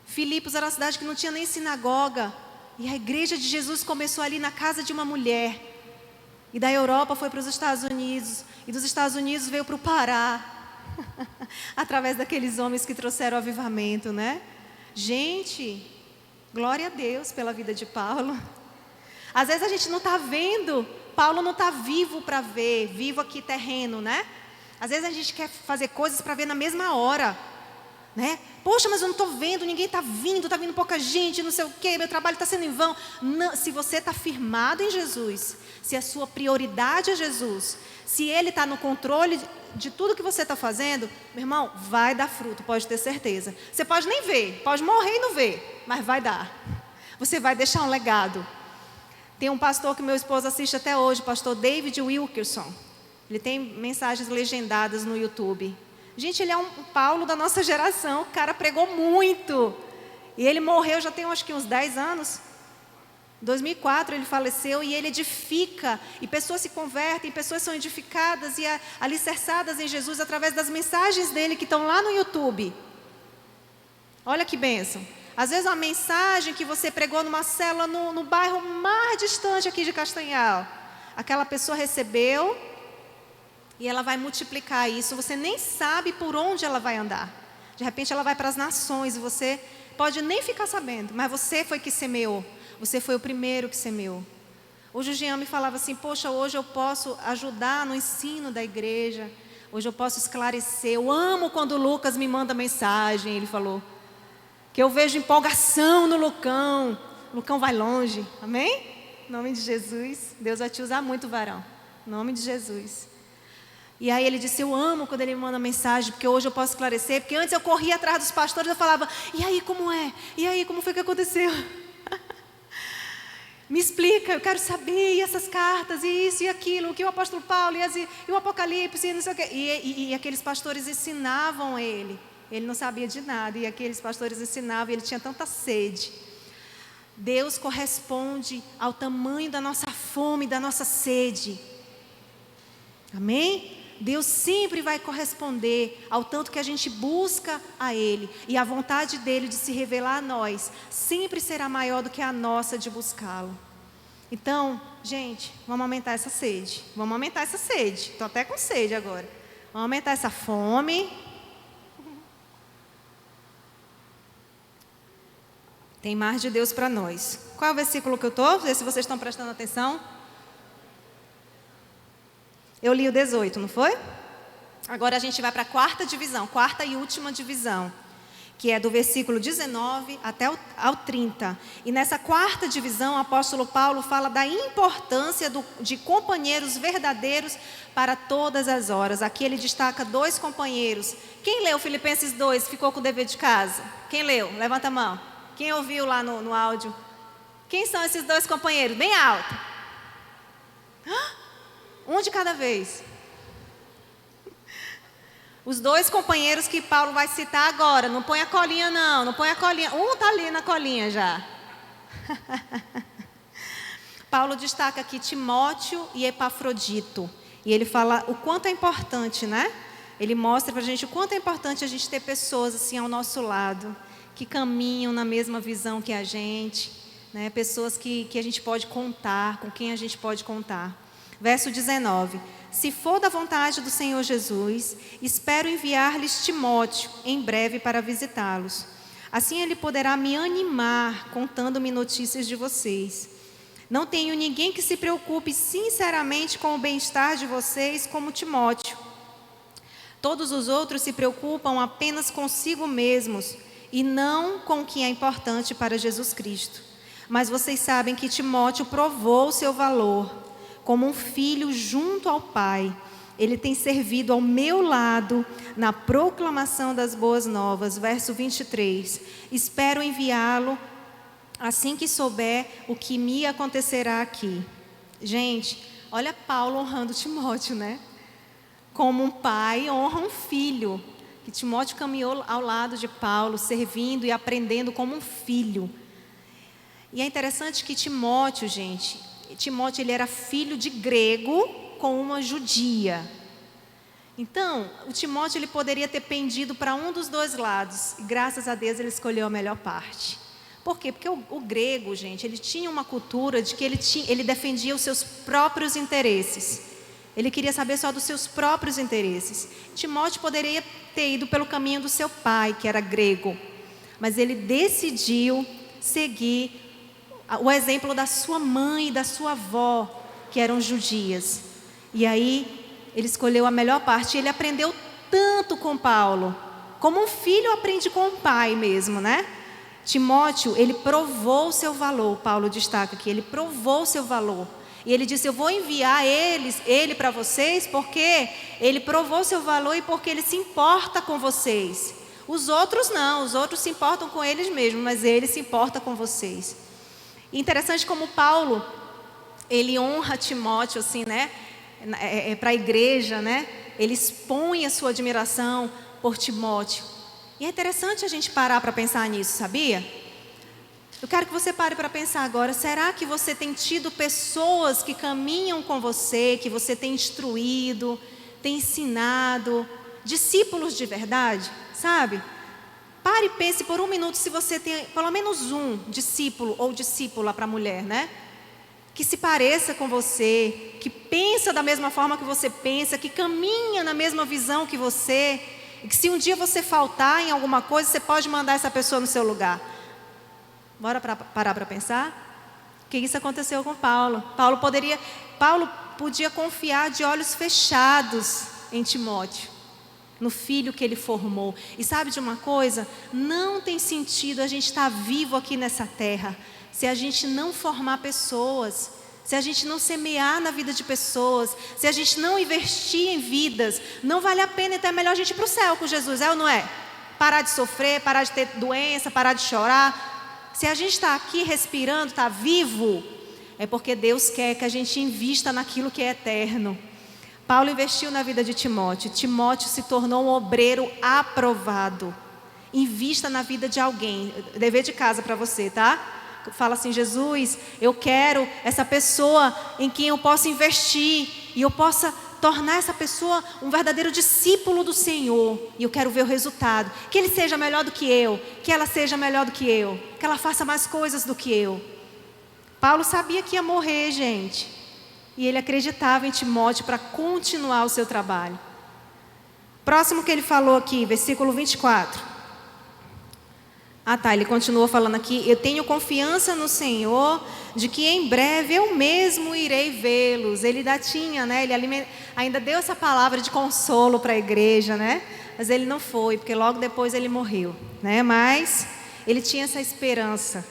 Filipos era uma cidade que não tinha nem sinagoga. E a igreja de Jesus começou ali na casa de uma mulher. E da Europa foi para os Estados Unidos. E dos Estados Unidos veio para o Pará. Através daqueles homens que trouxeram o avivamento, né? Gente, glória a Deus pela vida de Paulo. Às vezes a gente não está vendo, Paulo não está vivo para ver, vivo aqui terreno, né? Às vezes a gente quer fazer coisas para ver na mesma hora, né? Poxa, mas eu não estou vendo, ninguém está vindo pouca gente, não sei o quê, meu trabalho está sendo em vão. Não, se você está firmado em Jesus, se a sua prioridade é Jesus, se Ele está no controle de tudo que você está fazendo, meu irmão, vai dar fruto, pode ter certeza. Você pode nem ver, pode morrer e não ver, mas vai dar. Você vai deixar um legado. Tem um pastor que meu esposo assiste até hoje, o pastor David Wilkerson. Ele tem mensagens legendadas no YouTube. Gente, ele é um Paulo da nossa geração, o cara pregou muito. E ele morreu já tem acho que uns 10 anos. Em 2004 ele faleceu e ele edifica. E pessoas se convertem, pessoas são edificadas e alicerçadas em Jesus através das mensagens dele que estão lá no YouTube. Olha que bênção. Às vezes uma mensagem que você pregou numa célula no bairro mais distante aqui de Castanhal. Aquela pessoa recebeu e ela vai multiplicar isso. Você nem sabe por onde ela vai andar. De repente ela vai para as nações e você pode nem ficar sabendo. Mas você foi que semeou. Você foi o primeiro que semeou. Hoje o Jean me falava assim, poxa, hoje eu posso ajudar no ensino da igreja. Hoje eu posso esclarecer. Eu amo quando o Lucas me manda mensagem, ele falou. Que eu vejo empolgação no Lucão. O Lucão vai longe, amém? Em nome de Jesus. Deus vai te usar muito, varão. Em nome de Jesus. E aí ele disse, eu amo quando ele me manda mensagem, porque hoje eu posso esclarecer. Porque antes eu corria atrás dos pastores, eu falava, e aí como é? E aí como foi que aconteceu? Me explica, eu quero saber, e essas cartas, e isso e aquilo, o que o apóstolo Paulo, e o Apocalipse, e não sei o quê. E aqueles pastores ensinavam ele. Ele não sabia de nada, e aqueles pastores ensinavam, e ele tinha tanta sede. Deus corresponde ao tamanho da nossa fome, da nossa sede. Amém? Deus sempre vai corresponder ao tanto que a gente busca a Ele. E a vontade dEle de se revelar a nós sempre será maior do que a nossa de buscá-lo. Então, gente, vamos aumentar essa sede. Vamos aumentar essa sede. Estou até com sede agora. Vamos aumentar essa fome. Tem mais de Deus para nós. Qual é o versículo que eu estou? Ver se vocês estão prestando atenção. Eu li o 18, não foi? Agora a gente vai para a quarta divisão, quarta e última divisão, que é do versículo 19 até ao 30. E nessa quarta divisão, o apóstolo Paulo fala da importância de companheiros verdadeiros para todas as horas. Aqui ele destaca 2 companheiros. Quem leu Filipenses 2 ficou com o dever de casa? Quem leu? Levanta a mão. Quem ouviu lá no áudio? Quem são esses 2 companheiros? Bem alto. Um de cada vez. Os 2 companheiros que Paulo vai citar agora. Não põe a colinha não, não põe a colinha. Um está ali na colinha já. Paulo destaca aqui Timóteo e Epafrodito. E ele fala o quanto é importante, né? Ele mostra para a gente o quanto é importante a gente ter pessoas assim ao nosso lado, que caminham na mesma visão que a gente, né? Pessoas que a gente pode contar, com quem a gente pode contar. Verso 19. Se for da vontade do Senhor Jesus, espero enviar-lhes Timóteo em breve para visitá-los. Assim ele poderá me animar contando-me notícias de vocês. Não tenho ninguém que se preocupe sinceramente com o bem-estar de vocês como Timóteo. Todos os outros se preocupam apenas consigo mesmos e não com o que é importante para Jesus Cristo. Mas vocês sabem que Timóteo provou o seu valor. Como um filho junto ao Pai, ele tem servido ao meu lado na proclamação das boas novas. Verso 23. Espero enviá-lo assim que souber o que me acontecerá aqui. Gente, olha Paulo honrando Timóteo, né? Como um pai honra um filho. que Timóteo caminhou ao lado de Paulo, servindo e aprendendo como um filho. E é interessante que Timóteo, gente, ele era filho de grego com uma judia. Então, o Timóteo ele poderia ter pendido para um dos dois lados, e graças a Deus ele escolheu a melhor parte. Por quê? Porque o grego, gente, ele tinha uma cultura de que ele defendia os seus próprios interesses. Ele queria saber só dos seus próprios interesses. Timóteo poderia ter ido pelo caminho do seu pai, que era grego, mas ele decidiu seguir o exemplo da sua mãe e da sua avó, que eram judias. E aí, ele escolheu a melhor parte. Ele aprendeu tanto com Paulo, como um filho aprende com o pai mesmo, né? Timóteo, ele provou o seu valor. Paulo destaca aqui, ele provou o seu valor. E ele disse, eu vou enviar ele para vocês, porque ele provou o seu valor e porque ele se importa com vocês. Os outros não, os outros se importam com eles mesmos, mas ele se importa com vocês. E interessante como Paulo, ele honra Timóteo, assim, né? Para a igreja, né? Ele expõe a sua admiração por Timóteo. E é interessante a gente parar para pensar nisso, sabia? Eu quero que você pare para pensar agora, será que você tem tido pessoas que caminham com você, que você tem instruído, tem ensinado, discípulos de verdade, sabe? Pare e pense por um minuto se você tem pelo menos um discípulo ou discípula para a mulher, né? Que se pareça com você, que pensa da mesma forma que você pensa, que caminha na mesma visão que você, e que se um dia você faltar em alguma coisa, você pode mandar essa pessoa no seu lugar. Bora parar para pensar? Que isso aconteceu com Paulo. Paulo podia confiar de olhos fechados em Timóteo, no filho que ele formou. E sabe de uma coisa? Não tem sentido a gente estar vivo aqui nessa terra se a gente não formar pessoas, se a gente não semear na vida de pessoas, se a gente não investir em vidas. Não vale a pena, então é melhor a gente ir para o céu com Jesus, é ou não é? Parar de sofrer, parar de ter doença, parar de chorar. Se a gente está aqui respirando, está vivo, é porque Deus quer que a gente invista naquilo que é eterno. Paulo investiu na vida de Timóteo. Timóteo se tornou um obreiro aprovado. Invista na vida de alguém. Dever de casa para você, tá? Fala assim, Jesus, eu quero essa pessoa em quem eu possa investir e eu possa tornar essa pessoa um verdadeiro discípulo do Senhor. E eu quero ver o resultado. Que ele seja melhor do que eu, que ela seja melhor do que eu, que ela faça mais coisas do que eu. Paulo sabia que ia morrer, gente. E ele acreditava em Timóteo para continuar o seu trabalho. Próximo que ele falou aqui, versículo 24. Ele continua falando aqui, eu tenho confiança no Senhor, de que em breve eu mesmo irei vê-los. Ele ainda tinha, né? Ele ainda deu essa palavra de consolo para a igreja, né? Mas ele não foi, porque logo depois ele morreu, né? Mas ele tinha essa esperança.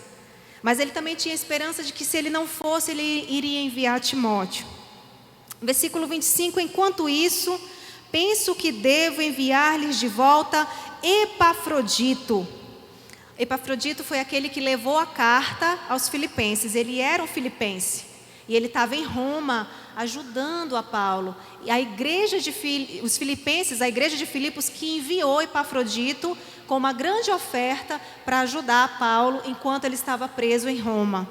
Mas ele também tinha esperança de que se ele não fosse, ele iria enviar Timóteo. Versículo 25, enquanto isso, penso que devo enviar-lhes de volta Epafrodito. Epafrodito foi aquele que levou a carta aos filipenses. Ele era um filipense e ele estava em Roma ajudando a Paulo. E a igreja os filipenses, a igreja de Filipos, que enviou Epafrodito com uma grande oferta para ajudar a Paulo enquanto ele estava preso em Roma.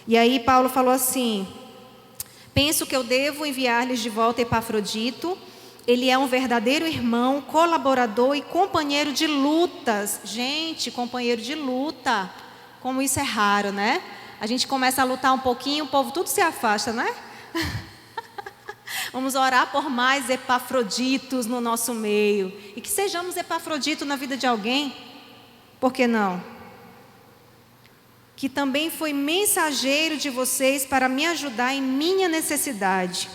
E aí Paulo falou assim, penso que eu devo enviar-lhes de volta Epafrodito. Ele é um verdadeiro irmão, colaborador e companheiro de lutas. Gente, companheiro de luta. Como isso é raro, né? A gente começa a lutar um pouquinho, o povo tudo se afasta, né? Vamos orar por mais Epafroditos no nosso meio. E que sejamos Epafrodito na vida de alguém. Por que não? Que também foi mensageiro de vocês para me ajudar em minha necessidade.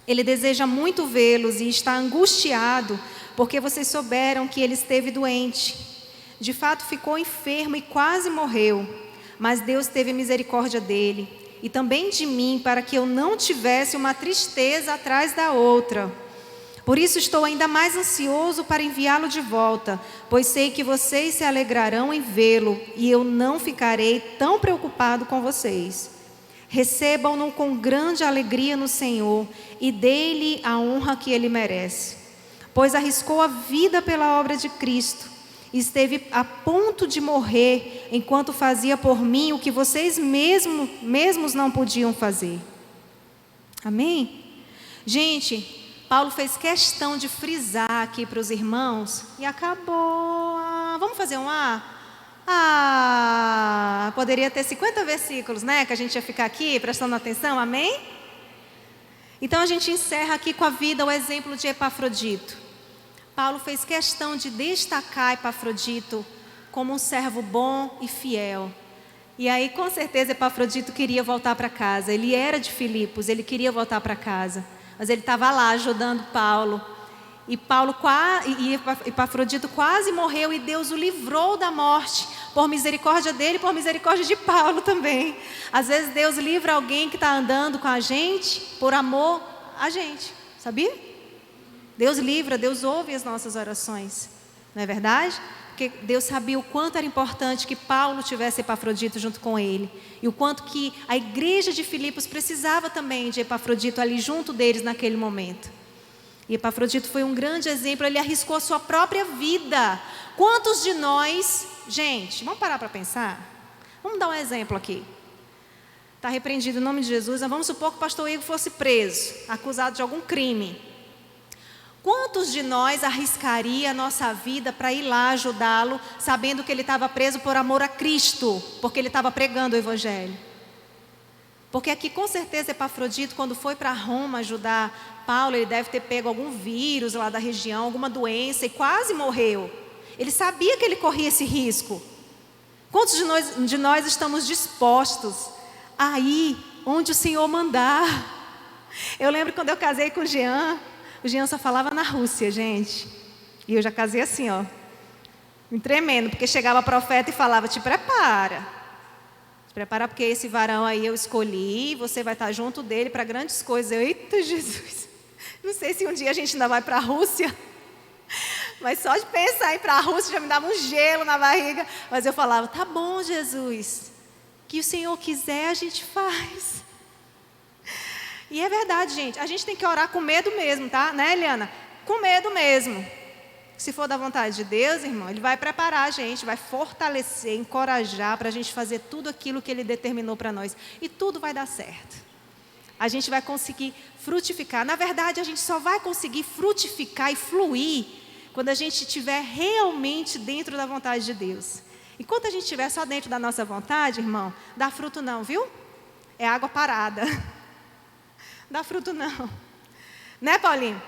Ele deseja muito vê-los e está angustiado, porque vocês souberam que ele esteve doente. De fato, ficou enfermo e quase morreu. Mas Deus teve misericórdia dele e também de mim, para que eu não tivesse uma tristeza atrás da outra. Por isso estou ainda mais ansioso para enviá-lo de volta, pois sei que vocês se alegrarão em vê-lo e eu não ficarei tão preocupado com vocês. Recebam-no com grande alegria no Senhor e dê-lhe a honra que ele merece. pois arriscou a vida pela obra de Cristo, e esteve a ponto de morrer, enquanto fazia por mim o que vocês mesmos não podiam fazer. Amém? Gente, Paulo fez questão de frisar aqui para os irmãos, e acabou. Vamos fazer um poderia ter 50 versículos, né? Que a gente ia ficar aqui prestando atenção, amém? Então a gente encerra aqui com a vida, o exemplo de Epafrodito. Paulo fez questão de destacar Epafrodito como um servo bom e fiel. E aí, com certeza, Epafrodito queria voltar para casa. Ele era de Filipos, ele queria voltar para casa. Mas ele estava lá ajudando Paulo. E Epafrodito quase morreu e Deus o livrou da morte. Por misericórdia dele e por misericórdia de Paulo também. Às vezes Deus livra alguém que está andando com a gente por amor a gente. Sabia? Deus livra, Deus ouve as nossas orações. Não é verdade? Porque Deus sabia o quanto era importante que Paulo tivesse Epafrodito junto com ele. E o quanto que a igreja de Filipos precisava também de Epafrodito ali junto deles naquele momento. E Epafrodito foi um grande exemplo, ele arriscou a sua própria vida. Quantos de nós, gente, vamos parar para pensar? Vamos dar um exemplo aqui. Está repreendido em nome de Jesus, vamos supor que o pastor Igor fosse preso, acusado de algum crime. Quantos de nós arriscaria a nossa vida para ir lá ajudá-lo, sabendo que ele estava preso por amor a Cristo, porque ele estava pregando o Evangelho? Porque aqui com certeza Epafrodito, quando foi para Roma ajudar Paulo, ele deve ter pego algum vírus lá da região, alguma doença e quase morreu. Ele sabia que ele corria esse risco. Quantos de nós estamos dispostos a ir onde o Senhor mandar? Eu lembro quando eu casei com o Jean só falava na Rússia, gente. E eu já casei assim, ó, me tremendo, porque chegava profeta e falava, te prepara porque esse varão aí eu escolhi, você vai estar junto dele para grandes coisas. Eu, eita Jesus, não sei se um dia a gente ainda vai para a Rússia, mas só de pensar em ir para a Rússia já me dava um gelo na barriga. Mas eu falava, tá bom Jesus, que o Senhor quiser a gente faz. E é verdade, gente, a gente tem que orar com medo mesmo, tá? Né, Eliana? Com medo mesmo. Se for da vontade de Deus, irmão, Ele vai preparar a gente, vai fortalecer, encorajar para a gente fazer tudo aquilo que Ele determinou para nós. E tudo vai dar certo. A gente vai conseguir frutificar. Na verdade, a gente só vai conseguir frutificar e fluir quando a gente estiver realmente dentro da vontade de Deus. Enquanto a gente estiver só dentro da nossa vontade, irmão, dá fruto não, viu? É água parada. Dá fruto não. Né, Paulinho?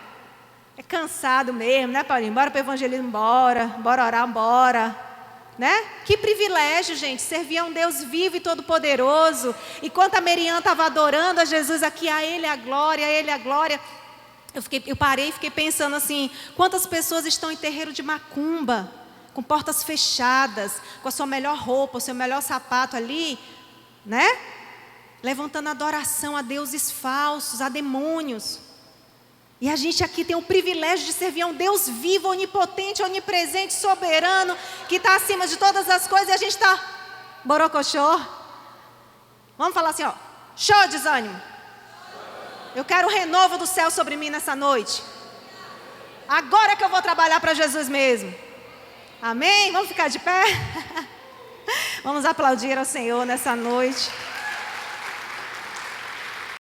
É cansado mesmo, né, Paulinho? Bora para o evangelismo, bora orar, bora. Né? Que privilégio, gente, servir a um Deus vivo e todo-poderoso. Enquanto a Merian estava adorando a Jesus aqui, a Ele a glória, a Ele a glória. Eu parei e fiquei pensando assim, quantas pessoas estão em terreiro de macumba, com portas fechadas, com a sua melhor roupa, o seu melhor sapato ali, né? Levantando adoração a deuses falsos, a demônios. E a gente aqui tem o privilégio de servir a um Deus vivo, onipotente, onipresente, soberano, que está acima de todas as coisas, e a gente está borocochô. Vamos falar assim, ó, show, desânimo. Eu quero o renovo do céu sobre mim nessa noite. Agora é que eu vou trabalhar para Jesus mesmo. Amém? Vamos ficar de pé? Vamos aplaudir ao Senhor nessa noite.